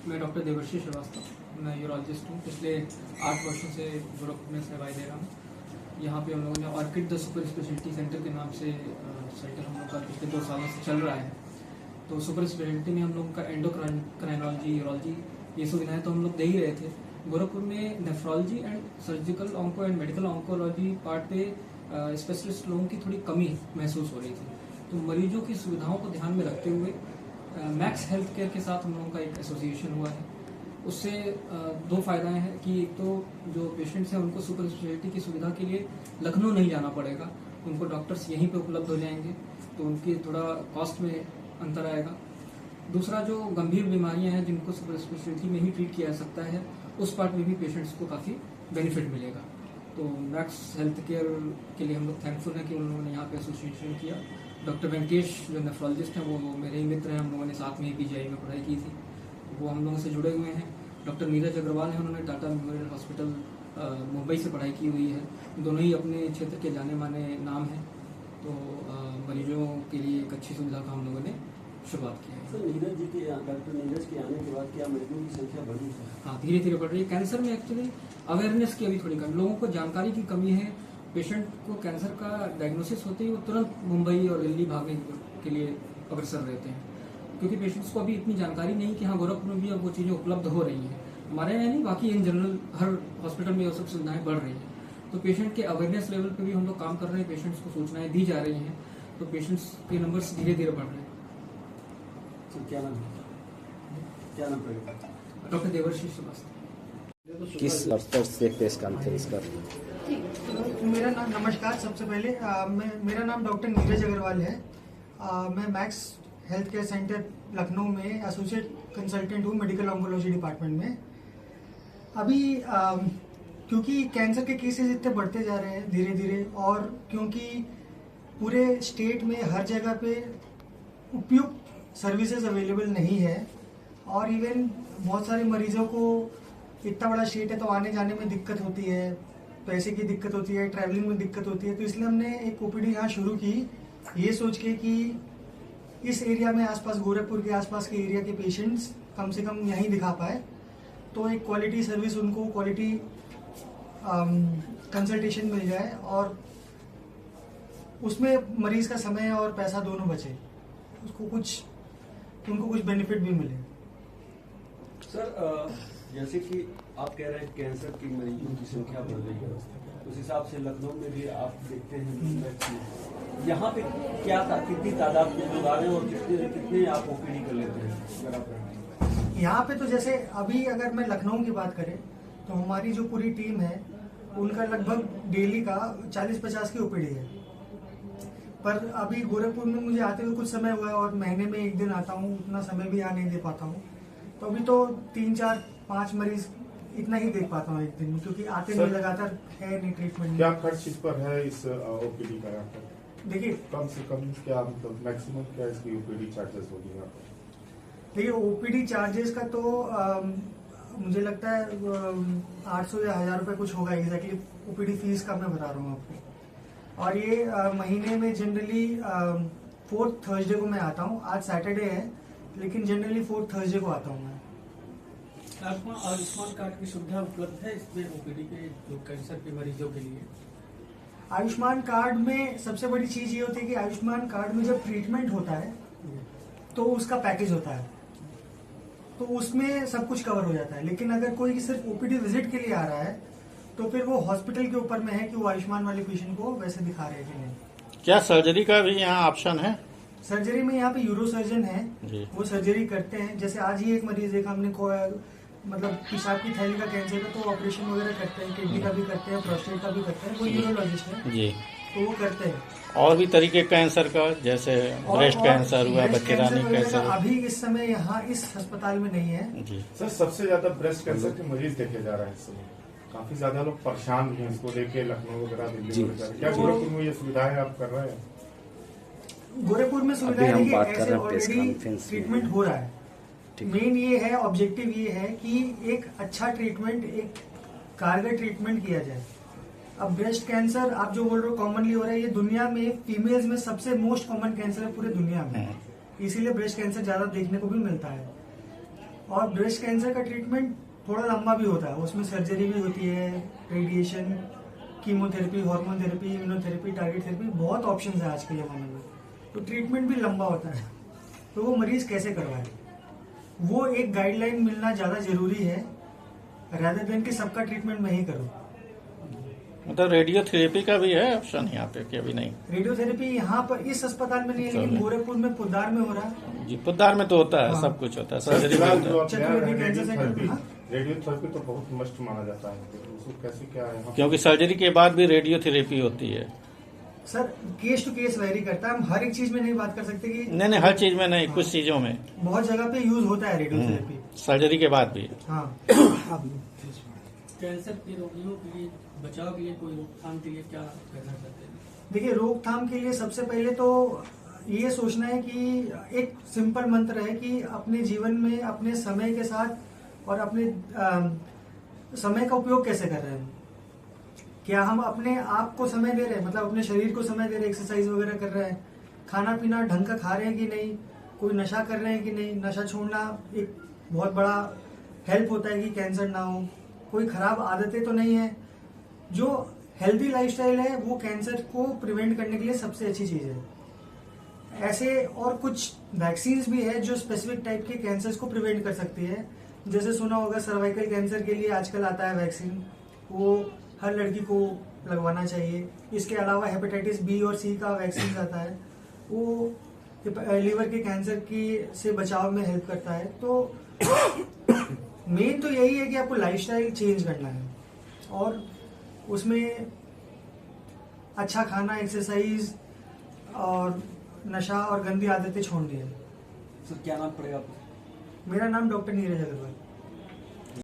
मैं डॉक्टर देवर्षी श्रीवास्तव, मैं यूरोलॉजिस्ट हूँ। पिछले 8 वर्षों से गोरखपुर में सेवाएं दे रहा हूँ। यहाँ पे हम लोगों ने orchid the super speciality centre के नाम से सेंटर हम लोग का पिछले 2 सालों से चल रहा है। तो सुपर स्पेशलिटी में हम लोगों का एंडोक्राइनोलॉजी, यूरोलॉजी ये सुविधाएं तो हम लोग दे ही रहे थे। गोरखपुर में nephrology and surgical onco and medical oncology part पे स्पेशलिस्ट लोगों की थोड़ी कमी महसूस हो रही थी। तो मरीजों की सुविधाओं को ध्यान में रखते हुए मैक्स हेल्थ केयर के साथ हम लोगों का एक एसोसिएशन हुआ है। उससे 2 फायदाएं हैं कि एक तो जो पेशेंट्स हैं उनको सुपर स्पेशलिटी की सुविधा के लिए लखनऊ नहीं जाना पड़ेगा, उनको डॉक्टर्स यहीं पे उपलब्ध हो जाएंगे, तो उनकी थोड़ा कॉस्ट में अंतर आएगा। दूसरा, जो गंभीर बीमारियां हैं जिनको सुपर स्पेशलिटी में ही ट्रीट किया जा सकता है, उस पार्ट में भी पेशेंट्स को काफ़ी बेनिफिट मिलेगा। तो मैक्स हेल्थ केयर के लिए हम लोग थैंकफुल हैं कि उन लोगों ने यहाँ पे एसोसिएशन किया। डॉक्टर वेंकटेश जो नेफ्रोलॉजिस्ट हैं वो मेरे ही मित्र हैं, हम लोगों ने साथ में PGI में पढ़ाई की थी, वो हम लोगों से जुड़े हुए हैं। डॉक्टर नीरज अग्रवाल हैं, उन्होंने टाटा मेमोरियल हॉस्पिटल मुंबई से पढ़ाई की हुई है। दोनों ही अपने क्षेत्र के जाने माने नाम हैं। तो मरीजों के लिए एक अच्छी सुविधा का हम लोगों ने शुरुआत की है। सर, नीरज जी के डॉक्टर नीरज के आने के बाद क्या मरीजों की संख्या बढ़ी है? हाँ, धीरे धीरे बढ़ रही है। कैंसर में एक्चुअली अवेयरनेस की अभी थोड़ी कमी, लोगों को जानकारी की कमी है। पेशेंट को कैंसर का डायग्नोसिस होते ही वो तुरंत मुंबई और दिल्ली भागने के लिए अग्रसर रहते हैं, क्योंकि पेशेंट्स को अभी इतनी जानकारी नहीं कि हाँ गोरखपुर में भी अब वो चीज़ें उपलब्ध हो रही हैं। हमारे यहाँ नहीं, बाकी इन जनरल हर हॉस्पिटल में ये सब सुविधाएं बढ़ रही हैं। तो पेशेंट के अवेयरनेस लेवल पे भी हम लोग काम कर रहे हैं, पेशेंट्स को सूचनाएं दी जा रही हैं, तो पेशेंट्स के नंबर्स धीरे धीरे बढ़ रहे हैं। क्या नाम पड़ेगा? डॉक्टर देवर्षी श्रीवास्तव। किस स्तर से प्रेस कॉन्फ्रेंस कर रहे हैं? मेरा नाम, नमस्कार। सबसे पहले मेरा नाम डॉक्टर नीरज अग्रवाल है। मैं max health care centre Lucknow में एसोसिएट कंसल्टेंट हूँ मेडिकल ऑन्कोलॉजी डिपार्टमेंट में। अभी क्योंकि कैंसर के केसेस इतने बढ़ते जा रहे हैं धीरे धीरे, और क्योंकि पूरे स्टेट में हर जगह पे उपयुक्त सर्विसेज अवेलेबल नहीं है, और इवन बहुत सारे मरीजों को, इतना बड़ा स्टेट है तो आने जाने में दिक्कत होती है, पैसे की दिक्कत होती है, ट्रैवलिंग में दिक्कत होती है। तो इसलिए हमने एक OPD यहाँ शुरू की, ये सोच के कि इस एरिया में आसपास, गोरखपुर के आसपास के एरिया के पेशेंट्स कम से कम यहीं दिखा पाए, तो एक क्वालिटी सर्विस उनको, क्वालिटी कंसल्टेशन मिल जाए, और उसमें मरीज का समय और पैसा दोनों बचे, उनको कुछ बेनिफिट भी मिले। सर, जैसे कि आप कह रहे हैं कैंसर के मरीजों की संख्या बढ़ रही है, उस हिसाब से लखनऊ में भी आप देखते हैं यहाँ पे क्या कितनी तादाद में लोग आ रहे हैं और कितने आप OPD कर लेते हैं? यहाँ पे तो जैसे अभी अगर मैं लखनऊ की बात करें तो हमारी जो पूरी टीम है उनका लगभग डेली का 40-50 की OPD है। पर अभी गोरखपुर में मुझे आते हुए कुछ समय हुआ है, और महीने में 1 दिन आता हूँ, उतना समय भी यहाँ नहीं दे पाता हूँ। तो अभी तो 3-4-5 मरीज इतना ही देख पाता हूँ एक दिन में, क्योंकि आते नहीं, लगातार है नहीं ट्रीटमेंट। क्या खर्च इस पर है इस OPD का? यहाँ पर देखिए, कम से कम क्या, मतलब मैक्सिमम क्या इसकी OPD चार्जेस होगी यहाँ पर? देखिए OPD चार्जेस का तो मुझे लगता है 800 या 1000 रुपये कुछ होगा एग्जैक्टली। OPD फीस का मैं बता रहा हूँ आपको। और ये महीने में जनरली 4th थर्सडे को मैं आता हूँ। आज सैटरडे है, लेकिन जनरली 4th थर्सडे को आता हूँ मैं। आयुष्मान कार्ड की सुविधा उपलब्ध है इसमें OPD के जो कैंसर के मरीजों के लिए? आयुष्मान कार्ड में सबसे बड़ी चीज ये होती है कि आयुष्मान कार्ड में जब ट्रीटमेंट होता है तो उसका पैकेज होता है, तो उसमें सब कुछ कवर हो जाता है। लेकिन अगर कोई सिर्फ OPD विजिट के लिए आ रहा है तो फिर वो हॉस्पिटल के ऊपर में है कि वो आयुष्मान वाले पेशेंट को वैसे दिखा रहे हैं कि नहीं। क्या सर्जरी का भी यहाँ ऑप्शन है? सर्जरी में यहाँ पे यूरो सर्जन है, वो सर्जरी करते हैं। जैसे आज ही एक मरीज देखा हमने को, मतलब पेशाब की थैली का कैंसर है, तो ऑपरेशन वगैरह करते हैं, किडनी का भी करते हैं, प्रोस्टेट का भी करते हैं, वो यूरोलॉजिस्ट है जी, तो वो करते हैं। और भी तरीके कैंसर का, जैसे ब्रेस्ट कैंसर हुआ, बच्चेदानी कैंसर। अभी इस समय यहाँ इस अस्पताल में नहीं है जी। सर, सबसे ज्यादा ब्रेस्ट कैंसर के मरीज देखे जा रहे हैं इस समय, काफी ज्यादा लोग परेशान भी हैं इसको लेके, लखनऊ वगैरह, दिल्ली वगैरह। क्या गोरखपुर में ये सुविधाएं आप कर रहे हैं? गोरखपुर में सुविधाएं हम बात कर ऐसे रहे हैं प्रेस ऑलरेडी कॉन्फ्रेंस ट्रीटमेंट हो रहा है। मेन ये है, ऑब्जेक्टिव ये है कि एक अच्छा ट्रीटमेंट, एक कारगर ट्रीटमेंट किया जाए। अब ब्रेस्ट कैंसर आप जो बोल रहे हो कॉमनली हो रहा है, ये दुनिया में फीमेल्स में सबसे मोस्ट कॉमन कैंसर है पूरे दुनिया में, इसीलिए ब्रेस्ट कैंसर ज्यादा देखने को भी मिलता है। और ब्रेस्ट कैंसर का ट्रीटमेंट थोड़ा लंबा भी होता है, उसमें सर्जरी भी होती है, radiation, chemotherapy, hormone therapy, immunotherapy, target therapy, बहुत ऑप्शंस है आज के ज़माने में। तो ट्रीटमेंट भी लंबा होता है, तो वो मरीज कैसे करवाए, वो एक गाइडलाइन मिलना ज़्यादा जरूरी है, रादर देन कि सबका ट्रीटमेंट मैं ही करूँ। मतलब रेडियोथेरेपी का भी है ऑप्शन यहाँ पे कि अभी नहीं? रेडियोथेरेपी यहाँ पर इस अस्पताल में नहीं है, लेकिन गोरखपुर में पुद्दार में हो रहा है। जी, पुद्दार में तो होता है, हाँ। सब कुछ होता है, सर्जरी भी होता है। चतुर्वेदी कैंसर सेंटर, हाँ। रेडियोथेरेपी तो बहुत मस्ट माना जाता है, तो उसको कैसे क्या है? क्योंकि सर्जरी के बाद भी रेडियोथेरेपी होती है। Sir case to case vary करता है, हम हर एक चीज में नहीं बात कर सकते कि नहीं, हर चीज में नहीं, कुछ चीजों में। बहुत जगह पे यूज होता है रेडियोथेरेपी। सर्जरी के बाद भी। हाँ। कैंसर के रोगियों के लिए बचाव के लिए, कोई रोकथाम के लिए क्या करना चाहते हैं? देखिए, रोकथाम के लिए सबसे पहले तो ये सोचना है कि एक सिंपल मंत्र है कि अपने जीवन में अपने समय के साथ और अपने समय का उपयोग कैसे कर रहे हैं। क्या हम अपने आप को समय दे रहे हैं, मतलब अपने शरीर को समय दे रहे हैं, एक्सरसाइज वगैरह कर रहे हैं, खाना पीना ढंग का खा रहे हैं कि नहीं, कोई नशा कर रहे हैं कि नहीं। नशा छोड़ना एक बहुत बड़ा हेल्प होता है कि कैंसर ना हो। कोई खराब आदतें तो नहीं है। जो हेल्दी लाइफस्टाइल है वो कैंसर को प्रिवेंट करने के लिए सबसे अच्छी चीज है। ऐसे और कुछ वैक्सीन्स भी है जो स्पेसिफिक टाइप के कैंसर्स को प्रिवेंट कर सकती है। जैसे सुना होगा सर्वाइकल कैंसर के लिए आजकल आता है वैक्सीन, वो हर लड़की को लगवाना चाहिए। इसके अलावा हेपेटाइटिस बी और सी का वैक्सीन आता है, वो लीवर के कैंसर की से बचाव में हेल्प करता है। तो मेन तो यही है कि आपको लाइफस्टाइल चेंज करना है और उसमें अच्छा खाना, एक्सरसाइज और नशा और गंदी आदतें छोड़नी है। सर क्या नाम पड़ेगा आपका? मेरा नाम डॉक्टर नीरज अग्रवाल।